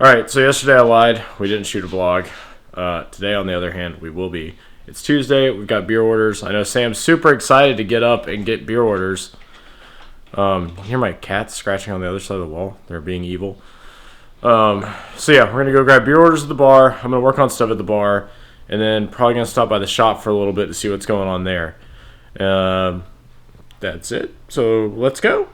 Alright, so yesterday I lied. We didn't shoot a vlog. Today, on the other hand, we will be. It's Tuesday. We've got beer orders. I know Sam's super excited to get up and get beer orders. You hear my cats scratching on the other side of the wall. They're being evil. So yeah, we're going to go grab beer orders at the bar. I'm going to work on stuff at the bar. And then probably going to stop by the shop for a little bit to see what's going on there. That's it. So let's go.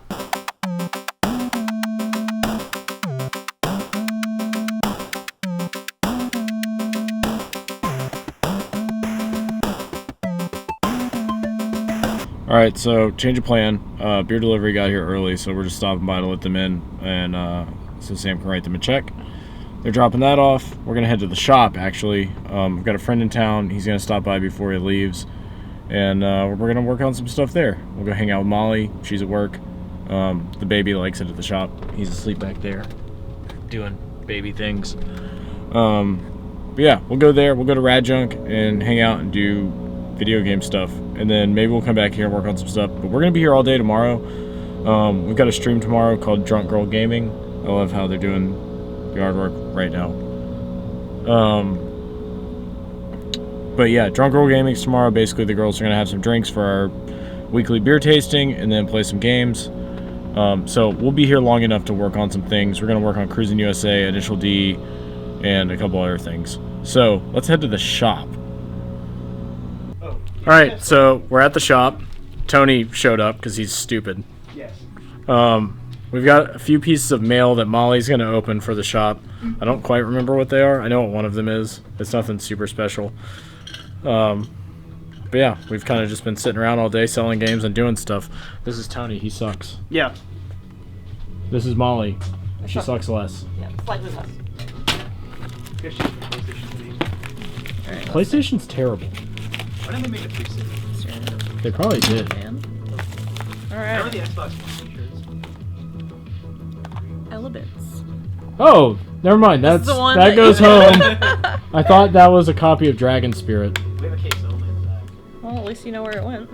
Alright, so change of plan. Beer delivery got here early, so we're just stopping by to let them in, and so Sam can write them a check. They're dropping that off. We're going to head to the shop, actually. We've got a friend in town. He's going to stop by before he leaves, and we're going to work on some stuff there. We'll go hang out with Molly. She's at work. The baby likes it at the shop. He's asleep back there doing baby things. But yeah, we'll go there. We'll go to RadJunk and hang out and do video game stuff, and then maybe we'll come back here and work on some stuff. But we're gonna be here all day tomorrow. We've got a stream tomorrow called Drunk Girl Gaming. I love how they're doing the artwork right now. But yeah, Drunk Girl Gaming's tomorrow. Basically, the girls are gonna have some drinks for our weekly beer tasting, and then play some games. So we'll be here long enough to work on some things. We're gonna work on Cruising USA, Initial D, and a couple other things. So let's head to the shop. Alright, so we're at the shop. Tony showed up because he's stupid. Yes. We've got a few pieces of mail that Molly's going to open for the shop. I don't quite remember what they are. I know what one of them is. It's nothing super special. But yeah, we've kind of just been sitting around all day selling games and doing stuff. This is Tony. He sucks. Yeah. This is Molly. She sucks less. Yeah, slightly less. Right, PlayStation's terrible. Why didn't they make a 360? They probably did. Alright. The Xbox One Elements. Oh, never mind. That's the one that goes home. I thought that was a copy of Dragon Spirit. We have a case only in the back. Well, at least you know where it went.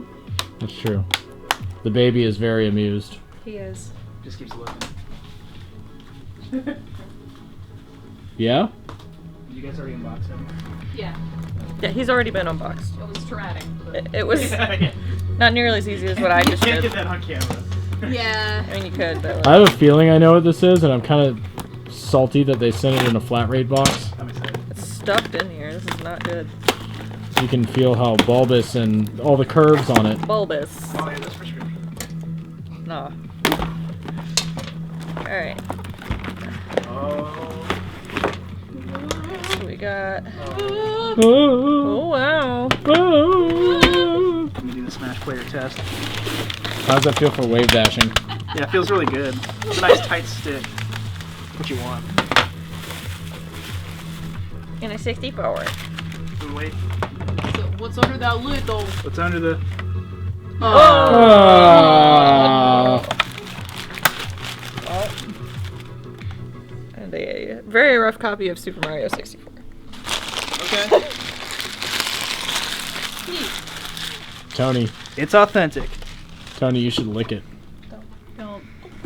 That's true. The baby is very amused. He is. Just keeps looking. Yeah? Did you guys already unbox him? Yeah. Yeah, he's already been unboxed. It was traumatic. It was not nearly as easy as what I just You can't did. get that on camera. Yeah. I mean, you could, but I have a feeling I know what this is, and I'm kind of salty that they sent it in a flat rate box. I'm excited. it's stuffed in here. This is not good. You can feel how bulbous and all the curves on it. Bulbous. Oh yeah, that's prescription. No. Alright. Oh. So we got... Oh, Oh, wow. oh. Let me do the Smash player test. How does that feel for wave dashing? Yeah, it feels really good. It's a nice tight stick. What you want? In a 64. Wait. So what's under that lid, though? What's under the? Oh. Oh. And a very rough copy of Super Mario 64. Okay. Tony, It's authentic. Tony, you should lick it. Don't.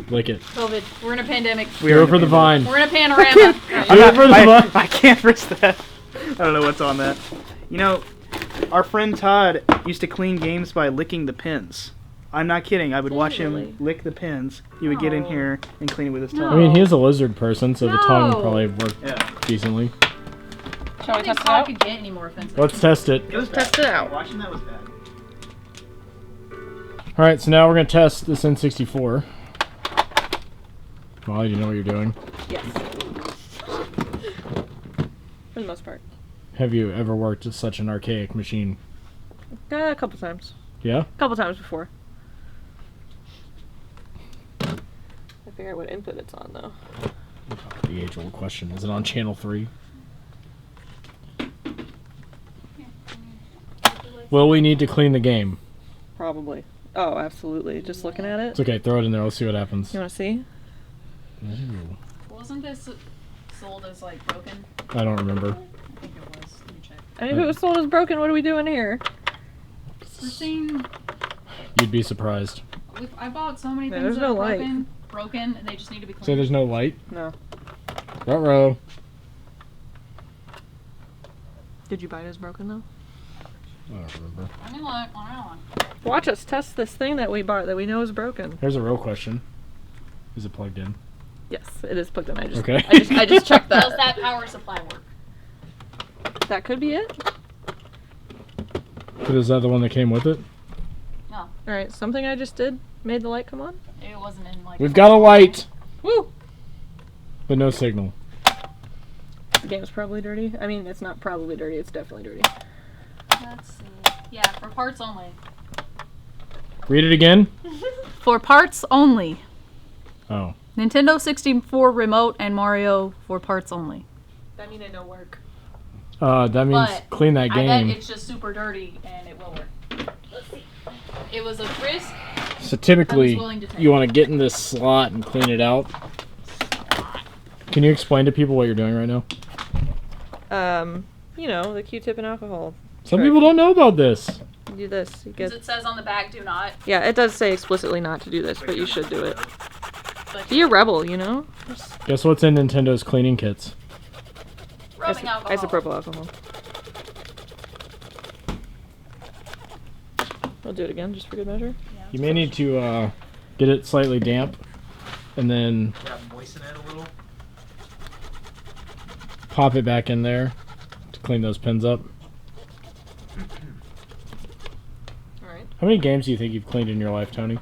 Lick it. COVID. We're in a pandemic. Do it for the vine. We're in a panorama. Do it for the vine. I can't risk that. I don't know what's on that. You know, our friend Todd used to clean games by licking the pins. I'm not kidding. I would watch Really? him lick the pins. He would get in No. here and clean it with his No. tongue. I mean, he is a lizard person, so the tongue No. probably worked Yeah. decently. Shall I we think test it Todd out? could get any more offensive. Let's test it. It was Test bad. it out. Watching that was bad. Alright, so now we're going to test this N64. Molly, do you know what you're doing? Yes. For the most part. Have you ever worked with such an archaic machine? A couple times. Yeah? A couple times before. I figure out what input it's on, though. The age-old question. Is it on channel 3? Will we need to clean the game? Probably. Oh, absolutely. Just looking at It's it. okay, throw it in there. Let's see what happens. You want to see? Ooh. Wasn't this sold as like broken? I don't remember. I think it was. Let me check. And if it was sold as broken, what are we doing here? We're seeing. You'd be surprised. I bought so many Yeah, things there's that no are light. broken, and they just need to be cleaned. Say there's no light? No. Ruh-roh. Did you buy it as broken though? I don't remember. Let me look. Hold on. Watch us test this thing that we bought that we know is broken. Here's a real question. Is it plugged in? Yes, it is plugged in. I just checked Does that. that power supply work? That could be it. But is that the one that came with it? No, All right, something I just did made the light come on. it wasn't in like. We've got a light, Woo! but no signal. The game's probably dirty. I mean, it's not probably dirty. It's definitely dirty. Let's see. Yeah, for parts only. Read it again? For parts only. Oh. Nintendo 64 remote and Mario for parts only. That mean it no work. That means But clean that I game. bet it's just super dirty and it will work. Let's see. It was a risk. So typically, I was willing to take you want to get in this slot and clean it out. Can you explain to people what you're doing right now? You know, the Q-tip and alcohol. Some people don't know about this. You do this. You Because get. it says on the back, do not. Yeah, it does say explicitly not to do this, but you should do it. But Be a rebel, you know. Guess what's in Nintendo's cleaning kits? rubbing alcohol. Isopropyl alcohol. I'll do it again, just for good measure. You may need to get it slightly damp, and then Moisten it a little. pop it back in there to clean those pins up. Alright. How many games do you think you've cleaned in your life, Tony?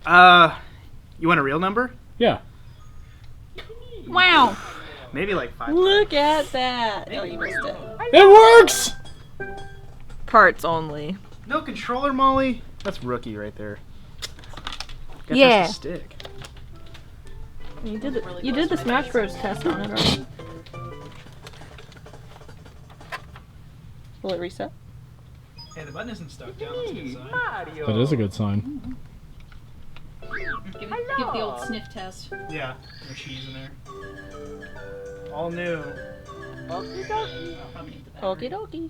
You want a real number? Yeah. Wow. Maybe like 5. Look at that! Oh, you missed it. It works! Parts only. No controller, Molly? That's rookie right there. Gotta Yeah. test the stick. You did the Smash Bros test on it already. Will it reset? Hey, the button isn't stuck down. That's a good sign. That is a good sign. Give the old sniff test. Yeah, no cheese in there. All new. Okie dokie. Probably need the battery. Okie dokie. Do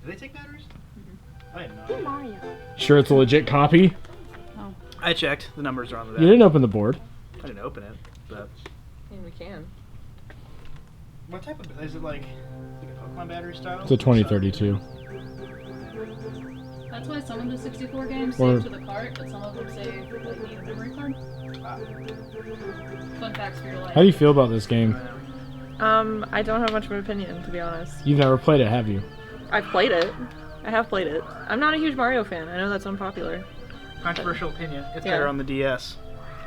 they take batteries? I had no idea. Sure it's a legit copy? I checked. The numbers are on the back. You didn't open the board. I didn't open it, but... I mean, we can. What type of... Is it like a Pokemon battery style? It's a 2032. That's why some of the 64 games Or- save to the cart, but some of them save like the memory card. Fun facts for your life. How do you feel about this game? I don't have much of an opinion, to be honest. You've never played it, have you? I've played it. I have played it. I'm not a huge Mario fan. I know that's unpopular. Controversial opinion. It's Yeah. better on the DS.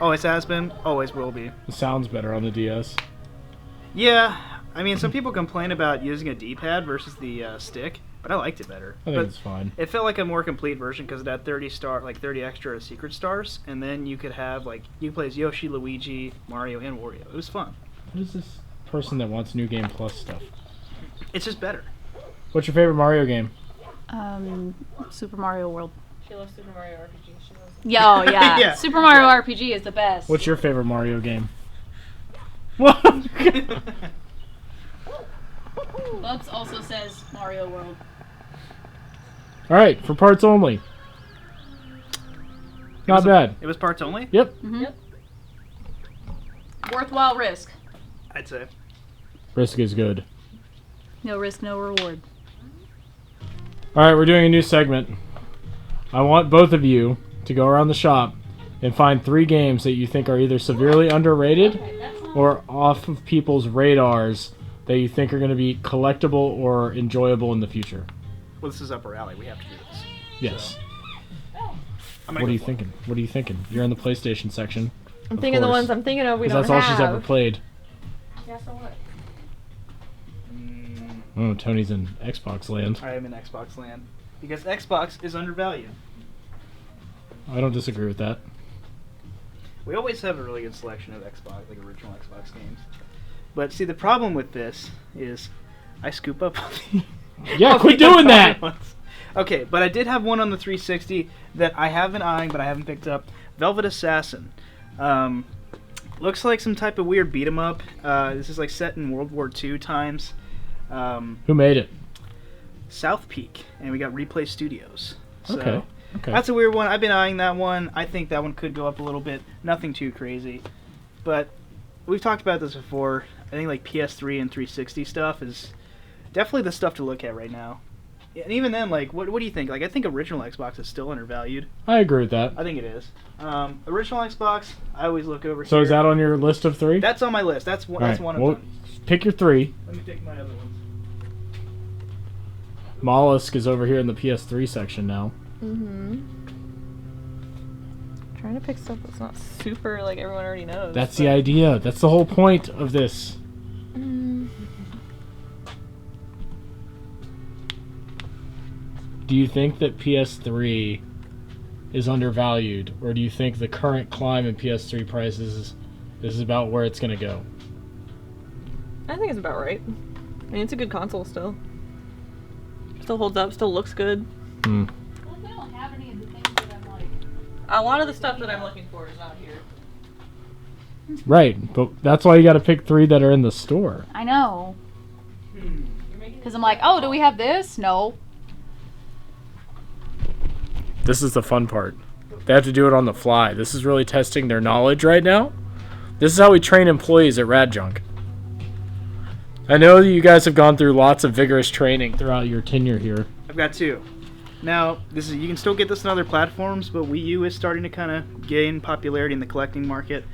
Always has been. Always will be. It sounds better on the DS. Yeah. I mean, some people complain about using a D-pad versus the stick, but I liked it better. I think But it's fine. it felt like a more complete version because it had 30 extra secret stars, and then you could have you could play as Yoshi, Luigi, Mario, and Wario. It was fun. What is this person that wants New Game Plus stuff? It's just better. What's your favorite Mario game? Super Mario World. She loves Super Mario RPG. She loves it. Yeah, oh yeah. Yeah. Super Mario RPG is the best. What's your favorite Mario game? Bubs also says Mario World. Alright, for parts only. Not bad. It was parts only, Yep. Yep. Worthwhile risk. I'd say. Risk is good. No risk, no reward. Alright, we're doing a new segment. I want both of you to go around the shop and find 3 games that you think are either severely underrated or off of people's radars that you think are going to be collectible or enjoyable in the future. Well, this is up our alley. We have to do this. Yes. I'm What gonna are you go thinking? What are you thinking? You're in the PlayStation section. I'm Of thinking the course. ones I'm thinking of we 'Cause don't that's all have. she's ever played. Yeah, so what? Oh, Tony's in Xbox land. I am in Xbox land because Xbox is undervalued. I don't disagree with that. We always have a really good selection of Xbox, like original Xbox games. But see, the problem with this is I scoop up all the Yeah, all quit the doing that! ones. Okay, but I did have one on the 360 that I have been eyeing, but I haven't picked up. Velvet Assassin. Looks like some type of weird beat 'em up. This is like set in World War II times. Who made it? South Peak, and we got Replay Studios. So Okay. that's a weird one. I've been eyeing that one. I think that one could go up a little bit. Nothing too crazy. But we've talked about this before. I think like PS3 and 360 stuff is definitely the stuff to look at right now. And even then, like, what do you think? Like, I think original Xbox is still undervalued. I agree with that. I think it is. Original Xbox, I always look over. So here. is that on your list of 3? That's on my list. That's one. That's one of them. Pick your 3. Let me pick my other ones. Mollusk is over here in the PS3 section now. Trying to pick stuff that's not super like everyone already knows. That's the idea. That's the whole point of this. Do you think that PS3 is undervalued, or do you think the current climb in PS3 prices is about where it's going to go? I think it's about right. I mean, it's a good console still. Still holds up, still looks good. Well, we don't have any of the things that I'm like. A lot of the stuff that I'm looking for is not here. Right, but that's why you got to pick 3 that are in the store. I know. Because I'm like, oh, do we have this? No. This is the fun part. They have to do it on the fly. This is really testing their knowledge right now. This is how we train employees at RadJunk. I know that you guys have gone through lots of vigorous training throughout your tenure here. I've got 2. Now, this is you can still get this on other platforms, but Wii U is starting to kind of gain popularity in the collecting market,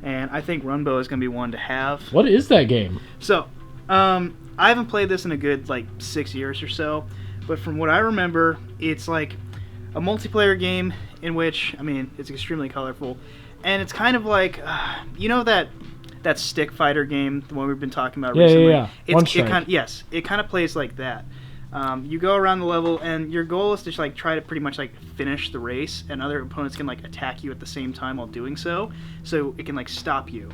and I think Runbow is going to be one to have. What is that game? So, I haven't played this in a good, 6 years or so, but from what I remember, it's like a multiplayer game in which, I mean, it's extremely colorful, and it's kind of like, you know that stick fighter game, the one we've been talking about recently? Yeah. It kind of plays like that. You go around the level, and your goal is to try to pretty much finish the race, and other opponents can attack you at the same time while doing so it can stop you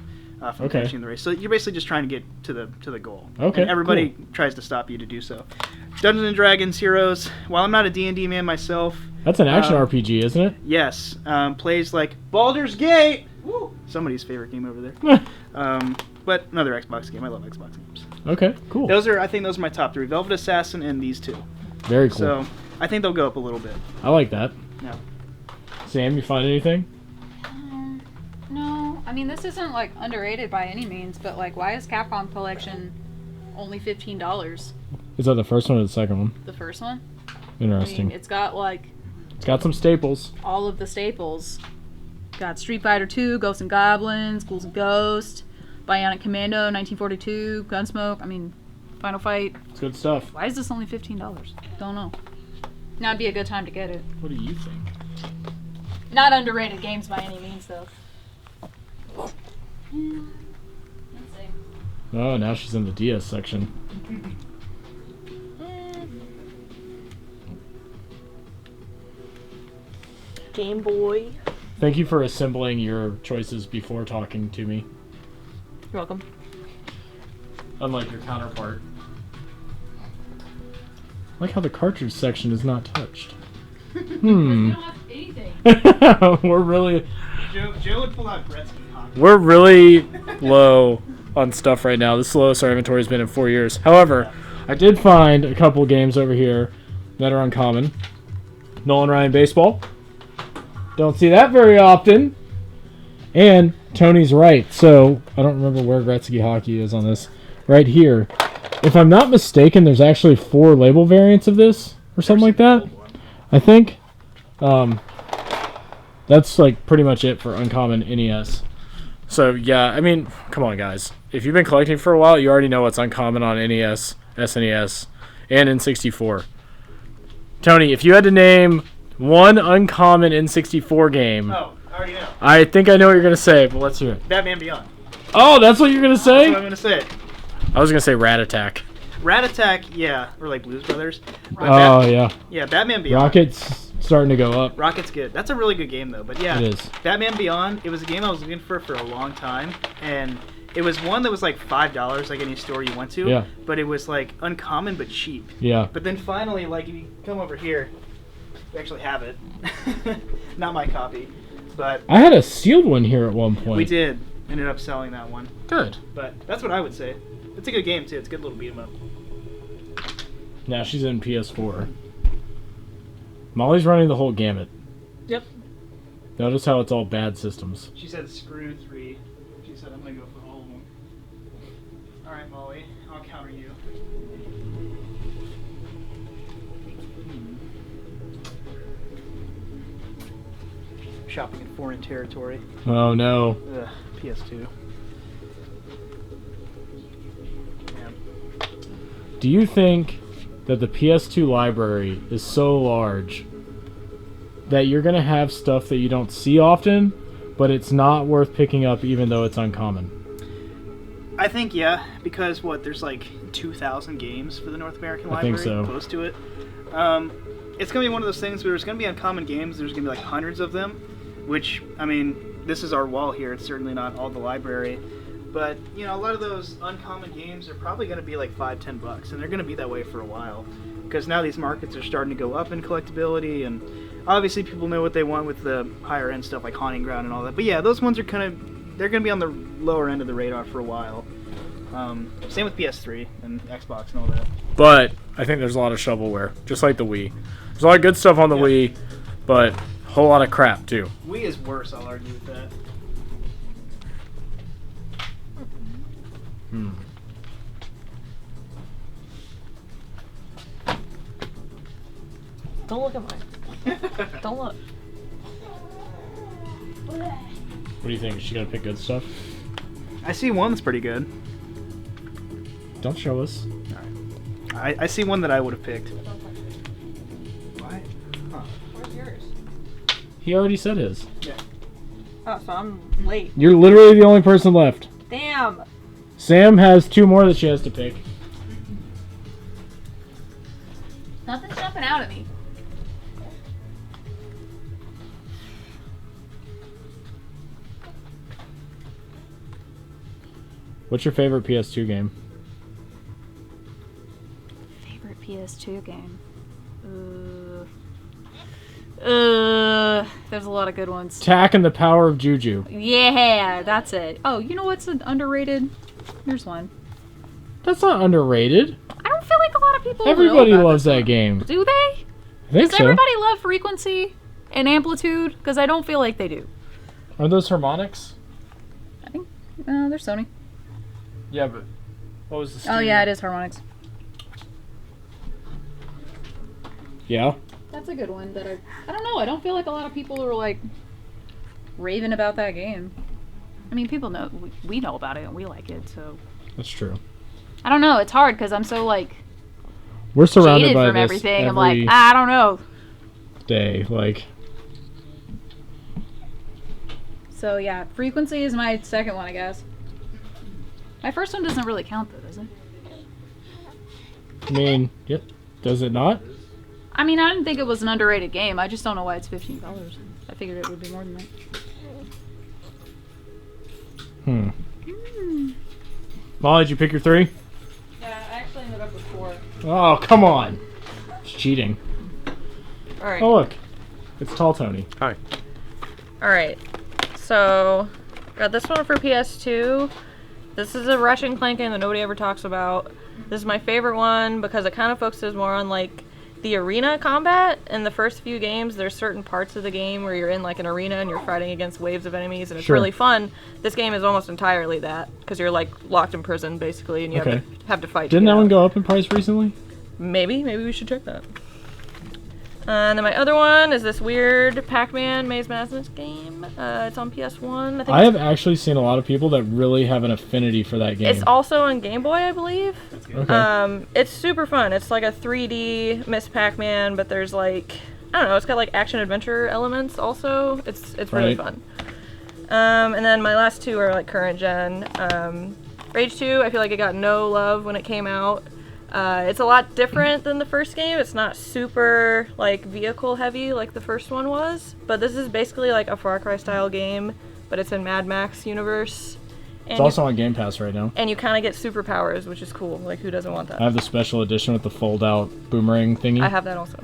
from finishing the race. So you're basically just trying to get to the goal. Okay. And everybody tries to stop you to do so. Dungeons and Dragons Heroes. While I'm not a D&D man myself, that's an action RPG, isn't it? yes, plays like Baldur's Gate. Woo! Somebody's favorite game over there. But another Xbox game. I love Xbox games. Okay, cool. I think those are my top 3: Velvet Assassin and these 2. Very cool. So I think they'll go up a little bit. I like that. Yeah. Sam, you find anything? No. I mean, this isn't underrated by any means, but why is Capcom Collection only $15? Is that the first one or the second one? The first one? Interesting. I mean, it's got it's got some staples. all of the staples. Got Street Fighter 2, Ghosts and Goblins, Ghouls and Ghosts, Bionic Commando, 1942, Gunsmoke. I mean, Final Fight. It's good stuff. Why is this only $15? Don't know. Now would be a good time to get it. What do you think? Not underrated games by any means, though. Let's see. Oh, now she's in the DS section. Game Boy. Thank you for assembling your choices before talking to me. You're welcome. Unlike your counterpart. I like how the cartridge section is not touched. We don't have anything. We're really Joe would pull out Gretzky hockey. We're really low on stuff right now. This is the lowest our inventory has been in 4 years. However, I did find a couple games over here that are uncommon. Nolan Ryan Baseball. Don't see that very often. And Tony's right. So, I don't remember where Gretzky Hockey is on this. Right here. If I'm not mistaken, there's actually 4 label variants of this or something like that. I think. That's pretty much it for uncommon NES. So, yeah, I mean, come on, guys. If you've been collecting for a while, you already know what's uncommon on NES, SNES, and N64. Tony, if you had to name one uncommon N64 game... Oh, I already know. I think I know what you're going to say, but let's hear it. Batman Beyond. Oh, that's what you're going to say? That's what I'm going to say. I was going to say Rat Attack. Rat Attack, yeah. Or Blues Brothers. Yeah. Yeah, Batman Beyond. Rocket's starting to go up. Rocket's good. That's a really good game, though. But yeah, It is. Batman Beyond, it was a game I was looking for a long time. And it was one that was $5, any store you went to. Yeah. But it was uncommon but cheap. Yeah. But then finally, if you come over here, we actually have it. Not my copy. But I had a sealed one here at one point. we did. Ended up selling that one. Good. But that's what I would say. It's a good game, too. It's a good little beat 'em up. Now she's in PS4. Molly's running the whole gamut. Yep. Notice how it's all bad systems. She said screw 3. She said I'm going to go for all of them. All right, Molly, I'll counter you. Shopping in foreign territory. Oh no. Ugh, PS2. Yeah. Do you think that the PS2 library is so large that you're going to have stuff that you don't see often, but it's not worth picking up even though it's uncommon? I think, yeah, because there's like 2,000 games for the North American I think library, so. close to it. It's going to be one of those things where there's going to be uncommon games, there's going to be like hundreds of them, which, I mean, this is our wall here, it's certainly not all the library. But, you know, a lot of those uncommon games are probably going to be like $5-10, and they're going to be that way for a while. Because now these markets are starting to go up in collectability, and obviously people know what they want with the higher end stuff like Haunting Ground and all that. But yeah, those ones are they're going to be on the lower end of the radar for a while. Same with PS3 and Xbox and all that. But I think there's a lot of shovelware, just like the Wii. There's a lot of good stuff on the Wii, but a whole lot of crap too. Wii is worse, I'll argue with that. Don't look at mine. Don't look. What do you think? Is she gonna pick good stuff? I see one that's pretty good. Don't show us. I see one that I would have picked. What? Huh. Where's yours? He already said his. Yeah. Oh, so I'm late. You're literally the only person left. Damn. Sam has 2 more that she has to pick. Nothing's jumping out at me. What's your favorite PS2 game? Favorite PS2 game? There's a lot of good ones. Tak and the Power of Juju. Yeah, that's it. Oh, you know what's an underrated? Here's one. That's not underrated. I don't feel like a lot of people Everybody know about loves this that one. game. Do they? I think Does so. everybody love Frequency and Amplitude? Because I don't feel like they do. Are those harmonics? I think they're Sony. Yeah, but what was the Oh yeah, it is Harmonix. Yeah? That's a good one that I don't know, I don't feel like a lot of people are like raving about that game. I mean, people know, we know about it and we like it, so. That's true. I don't know, it's hard because I'm so like We're surrounded jaded by from this everything. every I'm like, I don't know. day. Like, So yeah, Frequency is my second one, I guess. My first one doesn't really count though, does it? I mean, yep. Does it not? I mean, I didn't think it was an underrated game. I just don't know why it's $15. I figured it would be more than that. Molly, did you pick your 3? Yeah, I actually ended up with 4. Oh, come on. It's cheating. Alright. Oh, look. It's Tall Tony. Hi. Alright. So, got this one for PS2. This is a Russian Clank game that nobody ever talks about. This is my favorite one because it kind of focuses more on like the arena combat. In the first few games, there's certain parts of the game where you're in like an arena and you're fighting against waves of enemies and it's Sure. really fun. This game is almost entirely that because you're like locked in prison basically and you Okay. have to fight. Didn't to get that one out. go up in price recently? Maybe we should check that. And then my other one is this weird Pac-Man Maze Madness game. It's on PS1. I have actually seen a lot of people that really have an affinity for that game. It's also on Game Boy, I believe. Okay. It's super fun. It's like a 3D Miss Pac-Man, but there's like, I don't know, it's got like action adventure elements also. It's really Right. fun. And then my last 2 are like current gen. Rage 2, I feel like it got no love when it came out. It's a lot different than the first game. It's not super like vehicle heavy like the first one was, but this is basically like a Far Cry style game, but it's in Mad Max universe. And It's also on Game Pass right now. and you kind of get superpowers, which is cool. Like, who doesn't want that? I have the special edition with the fold-out boomerang thingy. I have that also.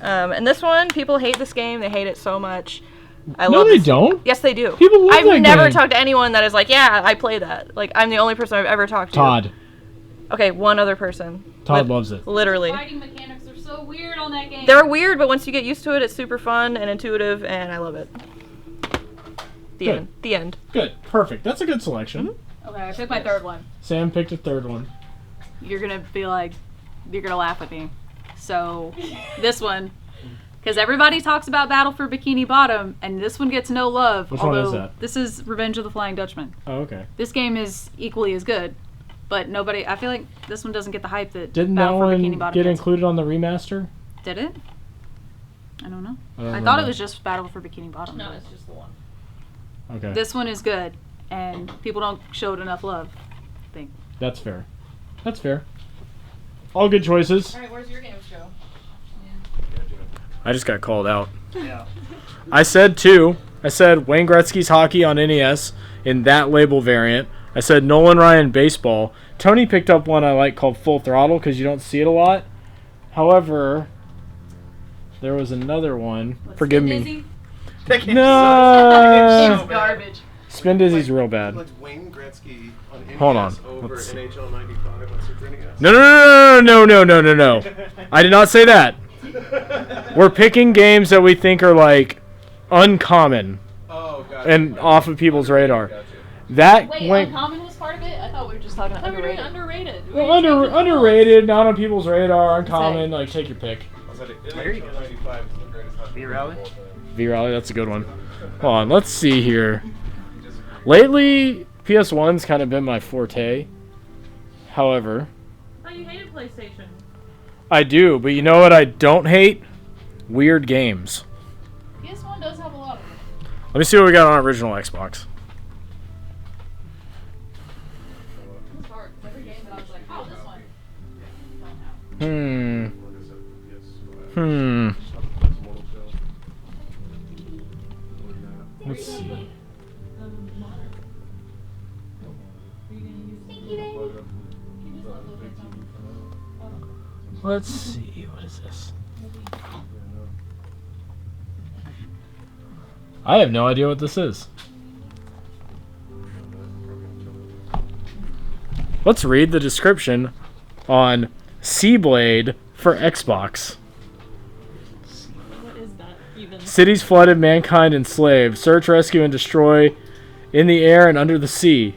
And this one, people hate this game. They hate it so much. I No, love they this. don't. Yes, they do. People love I've that never game. talked to anyone that is like, yeah, I play that. Like, I'm the only person I've ever talked to. Todd. Okay, one other person. Todd loves it. Literally. Fighting mechanics are so weird on that game. They're weird, but once you get used to it, it's super fun and intuitive, and I love it. The Good. end. The end. Good. Perfect. That's a good selection. Okay, I took my third one. Sam picked a third one. You're gonna be like, you're gonna laugh at me. So, this one, because everybody talks about Battle for Bikini Bottom, and this one gets no love. Which one is that? This is Revenge of the Flying Dutchman. Oh, okay. This game is equally as good, but nobody. I feel like this one doesn't get the hype that Didn't that Battle for one Bikini Bottom get gets. included on the remaster? Did it? I don't know. I don't I thought remember. it was just Battle for Bikini Bottom. No, it's just the one. Okay. This one is good, and people don't show it enough love. I think. That's fair. That's fair. All good choices. Alright, where's your games go? I just got called out. Yeah. I said two. I said Wayne Gretzky's hockey on NES in that label variant. I said Nolan Ryan baseball. Tony picked up one I like called Full Throttle because you don't see it a lot. However, there was another one. Forgive me. That game's No. so bad. Garbage. Spin Dizzy's real bad. Like Wayne Gretzky on NES Hold on. over Let's see. NHL 95 on Super NES. No. I did not say that. We're picking games that we think are like uncommon Oh, gotcha. and off of people's radar. Gotcha. That Wait, went Uncommon was part of it? I thought we were just talking underrated. Underrated. underrated, not on people's radar, uncommon. Like take your pick. There you go. NHL 95 is the greatest hockey game V-Rally? of all time. V-Rally, that's a good one. Hold on, let's see here. Lately, PS1's kind of been my forte. However, Oh, you hated PlayStation. I do, but you know what I don't hate? Weird games. PS1 does have a lot of them. Let me see what we got on original Xbox. It's hard. Every game that I was like, oh, this one. Let's see. Let's see. What is this? I have no idea what this is. Let's read the description on Seablade for Xbox. What is that even? Cities flooded, mankind enslaved. Search, rescue, and destroy in the air and under the sea.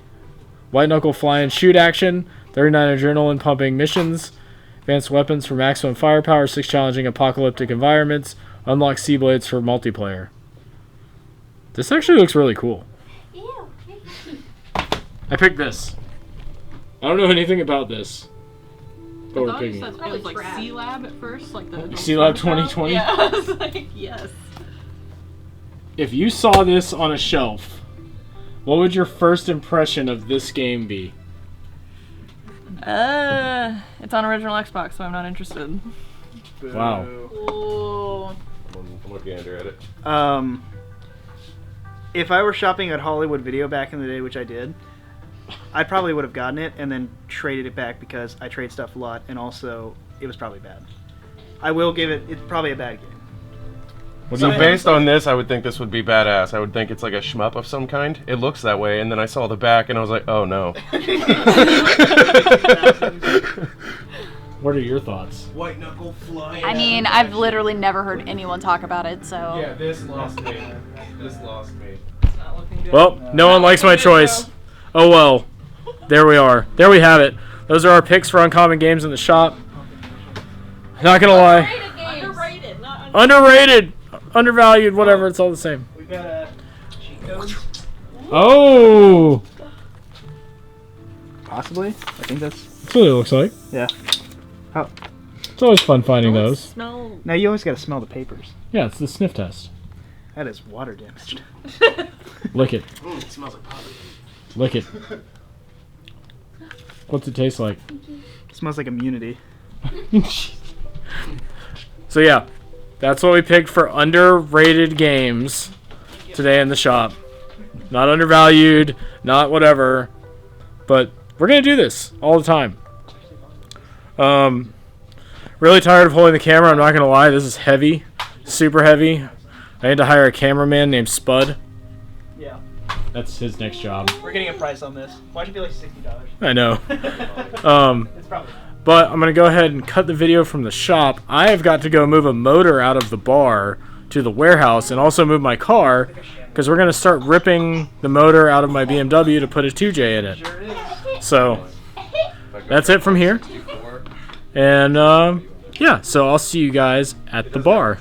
White knuckle fly and shoot action. 39 adrenaline pumping missions. Advanced weapons for maximum firepower. 6 challenging apocalyptic environments. Unlock Seablades for multiplayer. This actually looks really cool. I picked this. I don't know anything about this. But we're picking it. It was like C-Lab at first, like the C-Lab 2020? Yeah, I was like, yes. If you saw this on a shelf, what would your first impression of this game be? It's on original Xbox, so I'm not interested. Wow. Ooh. I'm looking at it. If I were shopping at Hollywood Video back in the day, which I did, I probably would have gotten it and then traded it back because I trade stuff a lot, and also it was probably bad. I will give it. It's probably a bad game. What do So you based on this, I would think this would be badass. I would think it's like a shmup of some kind. It looks that way, and then I saw the back, and I was like, oh no. What are your thoughts? White knuckle flying. I mean, I've literally never heard anyone talk about it, so. Yeah, this lost me. This lost me. It's not looking good. Well, no one likes my choice. Oh well. There we are. There we have it. Those are our picks for uncommon games in the shop. Not gonna lie. Underrated, not Underrated, undervalued, whatever. It's all the same. We got cheat codes. Oh, Possibly. I think that's. that's what it looks like. Yeah. Oh. It's always fun finding Don't those. Smell. Now you always got to smell the papers. Yeah, it's the sniff test. That is water damaged. Lick it. It smells like pottery. Lick it. What's it taste like? It smells like immunity. So yeah, that's what we picked for underrated games today in the shop. Not undervalued, not whatever, but we're gonna do this all the time. Really tired of holding the camera. I'm not gonna lie, this is heavy, super heavy. I need to hire a cameraman named Spud. Yeah. That's his next job. We're getting a price on this. Why'd you be like $60? I know. It's probably. But I'm going to go ahead and cut the video from the shop. I have got to go move a motor out of the bar to the warehouse and also move my car because we're going to start ripping the motor out of my BMW to put a 2J in it. Sure is. So that's it from here. And yeah, so I'll see you guys at the bar.